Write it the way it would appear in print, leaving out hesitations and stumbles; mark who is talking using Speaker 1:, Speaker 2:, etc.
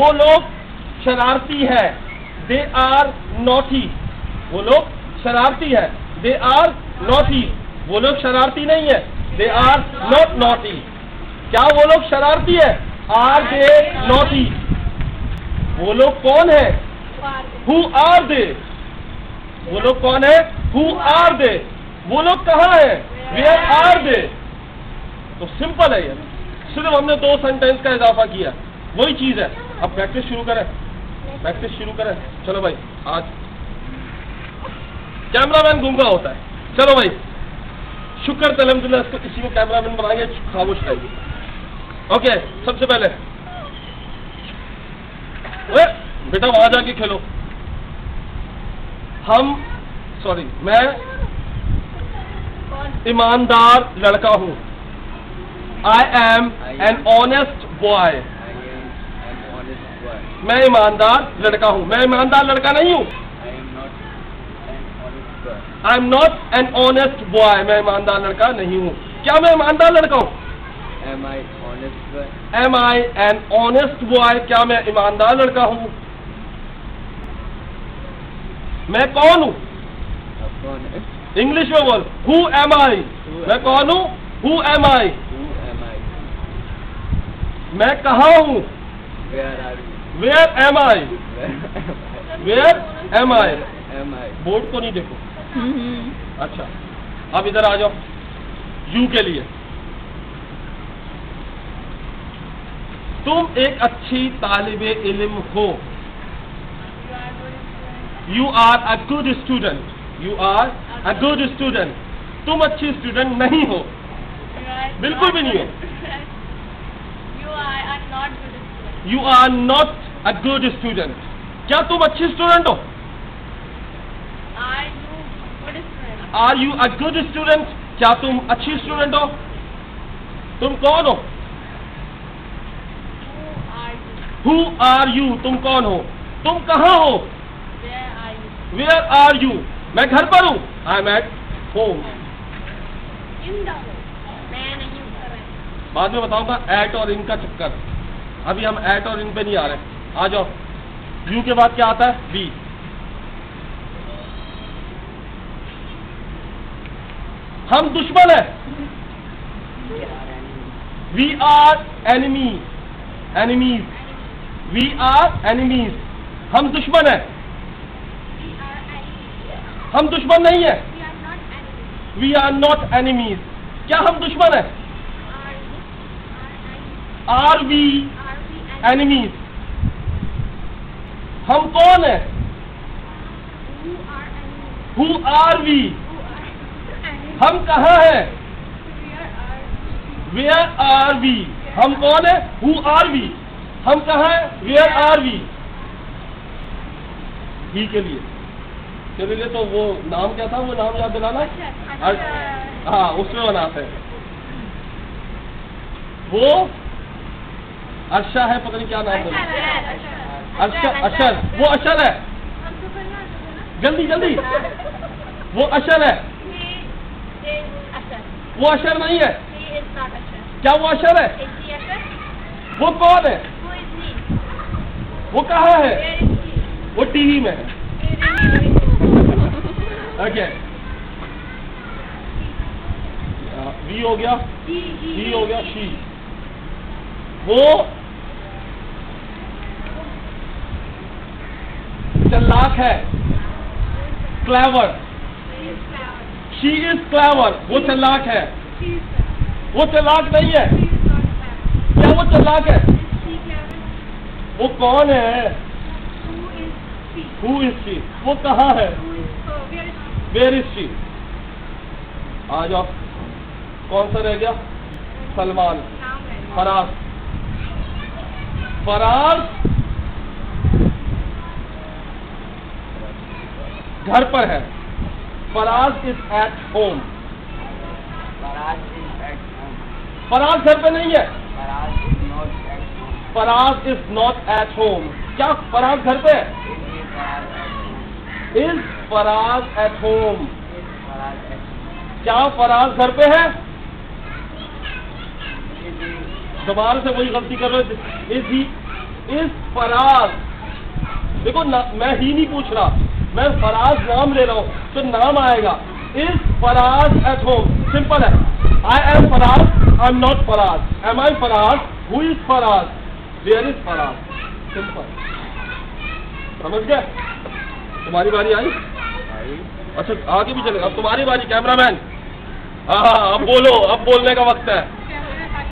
Speaker 1: वो लोग शरारती है, दे आर नॉटी। वो लोग शरारती है, दे आर नॉटी। वो लोग शरारती नहीं है, दे आर नॉट नॉटी। क्या वो लोग शरारती है? Are they naughty? वो लोग कौन है? Who are they? वो लोग कौन है? Who are they? वो लोग कहाँ है? Where are they? तो सिंपल है ये, सिर्फ हमने 2 सेंटेंस का इजाफा किया, वही चीज है। अब प्रैक्टिस शुरू करें, प्रैक्टिस शुरू करें। चलो भाई, आज कैमरामैन गुंगा होता है। चलो भाई, शुक्र अल्हम्दुलिल्लाह, इसको किसी को कैमरामैन बनाएंगे, खामोश रहेगी। ओके, सबसे पहले बेटा वहां जाके खेलो। मैं ईमानदार लड़का हूं। I am an honest boy. मैं ईमानदार लड़का हूं। मैं ईमानदार लड़का नहीं हूं। I am not an honest boy. मैं ईमानदार लड़का नहीं हूं। क्या मैं ईमानदार लड़का हूं?
Speaker 2: Am I honest boy?
Speaker 1: Am I an honest boy? क्या मैं ईमानदार लड़का हूं? मैं कौन हूं? इंग्लिश में बोल, Who am I? मैं कौन हूं? Who am I? मैं कहाँ हूँ? Where am I? Where am I? Board को नहीं देखो। अच्छा, अब इधर आ जाओ, यू के लिए। तुम एक अच्छी तालिबे इल्म हो। You are a good student. You are a good student. तुम अच्छी स्टूडेंट नहीं हो, बिल्कुल भी नहीं हो। You are not a good student. क्या तुम अच्छी स्टूडेंट हो? Are you a good student? क्या तुम अच्छी स्टूडेंट हो? तुम कौन हो? Who are you? तुम कौन हो? तुम कहाँ हो? Where are you? मैं घर पर हूँ। I am at home. बाद में बताऊंगा एट और इन का चक्कर, अभी हम एट और इन पे नहीं आ रहे। आ जाओ, यू के बाद क्या आता है? बी। हम दुश्मन है। We are enemy, enemies. We are enemies. हम दुश्मन है। हम दुश्मन नहीं है। We are not enemies. क्या हम दुश्मन है? Are we enemies? हम कौन है? Who are we? हम कहाँ हैं? Where are we? हम कौन है? Who are we? हम कहाँ हैं? Where are we? ही के लिए तो वो नाम क्या था? वो नाम याद दिलाना। हाँ, उसमें बनाते हैं। वो अर्शा है, पता नहीं क्या नाम है। अशर। वो अशर है। जल्दी जल्दी, वो अशर है। वो अशर नहीं है। क्या वो अशर है? वो कौन है? वो कहाँ है? वो टीवी में है। ओके, वी हो गया, सी हो गया, शी। वो चालाक है, क्लेवर। She is clever. वो चालाक है। वो चालाक नहीं है। क्या वो चालाक है? वो कौन है? Who is she? वो कहाँ है? Where is she? आ जाओ, कौन सा रह गया? सलमान। फराज। फराज घर पर है। Faraz is at home. Faraz घर पे नहीं है। Faraz is not at home. क्या फराज घर पे है? Is Faraz at home? क्या फराज घर पे है? दोबारा से वही गलती कर रहे हो। Is he is Faraz. देखो मैं ही नहीं पूछ रहा, मैं फराज नाम ले रहा हूं, तो नाम आएगा। Is Faraz at home, simple है। I am Faraz, I am not Faraz. Am I Faraz, who is Faraz, where is Faraz, simple. समझ गए? तुम्हारी बारी आई? अच्छा आगे भी चलेगा, अब तुम्हारी बारी कैमरामैन। हाँ अब बोलो, अब बोलने का वक्त है।